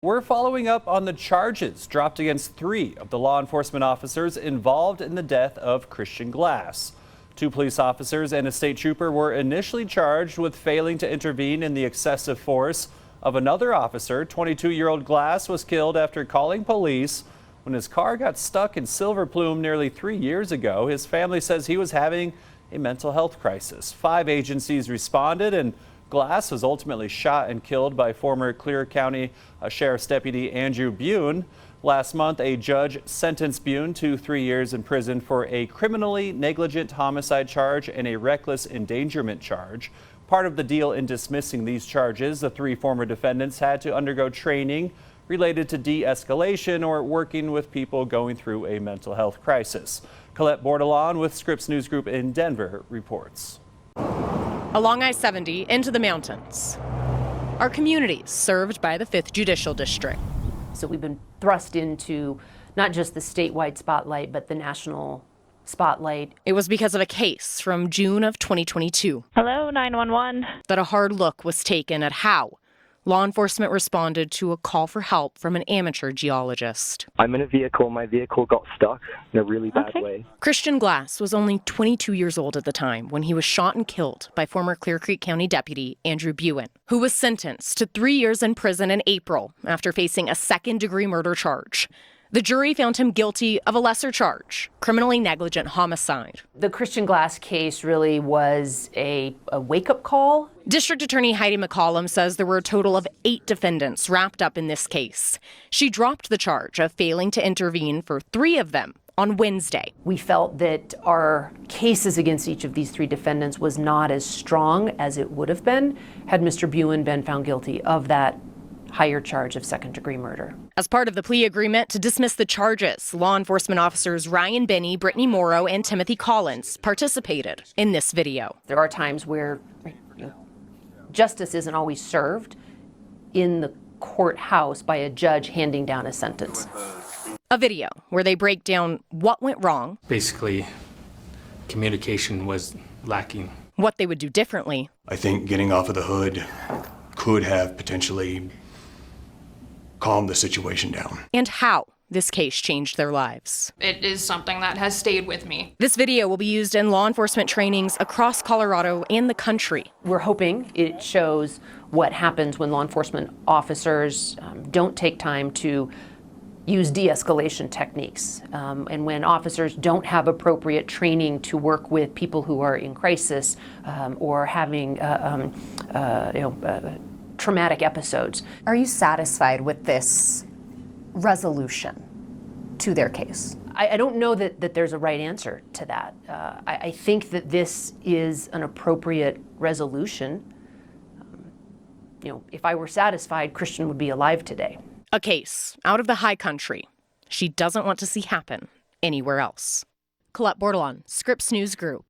We're following up on the charges dropped against 3 of the law enforcement officers involved in the death of Christian Glass. 2 police officers and a state trooper were initially charged with failing to intervene in the excessive force of another officer. 22-year-old Glass was killed after calling police when his car got stuck in Silver Plume nearly 3 years ago. His family says he was having a mental health crisis. 5 agencies responded, and Glass was ultimately shot and killed by former Clear County Sheriff's Deputy Andrew Bune. Last month, a judge sentenced Bune to 3 years in prison for a criminally negligent homicide charge and a reckless endangerment charge. Part of the deal in dismissing these charges, the 3 former defendants had to undergo training related to de-escalation or working with people going through a mental health crisis. Colette Bordelon with Scripps News Group in Denver reports. Along I-70 into the mountains. Our community served by the 5th Judicial District. So we've been thrust into not just the statewide spotlight, but the national spotlight. It was because of a case from June of 2022. Hello, 911. That a hard look was taken at how law enforcement responded to a call for help from an amateur geologist. I'm in a vehicle. My vehicle got stuck in a really bad way. Christian Glass was only 22 years old at the time when he was shot and killed by former Clear Creek County Deputy Andrew Bune, who was sentenced to 3 years in prison in April after facing a second-degree murder charge. The jury found him guilty of a lesser charge, criminally negligent homicide. The Christian Glass case really was a wake-up call. District Attorney Heidi McCollum says there were a total of 8 defendants wrapped up in this case. She dropped the charge of failing to intervene for 3 of them on Wednesday. We felt that our cases against each of these 3 defendants was not as strong as it would have been had Mr. Bune been found guilty of that higher charge of second-degree murder. As part of the plea agreement to dismiss the charges, law enforcement officers Ryan Binney, Brittany Morrow, and Timothy Collins participated in this video. There are times where justice isn't always served in the courthouse by a judge handing down a sentence. A video where they break down what went wrong. Basically, communication was lacking. What they would do differently. I think getting off of the hood could have potentially calm the situation down. And how this case changed their lives. It is something that has stayed with me. This video will be used in law enforcement trainings across Colorado and the country. We're hoping it shows what happens when law enforcement officers don't take time to use de-escalation techniques, and when officers don't have appropriate training to work with people who are in crisis or having traumatic episodes. Are you satisfied with this resolution to their case? I don't know that there's a right answer to that. I think that this is an appropriate resolution. If I were satisfied, Christian would be alive today. A case out of the high country she doesn't want to see happen anywhere else. Colette Bordelon, Scripps News Group.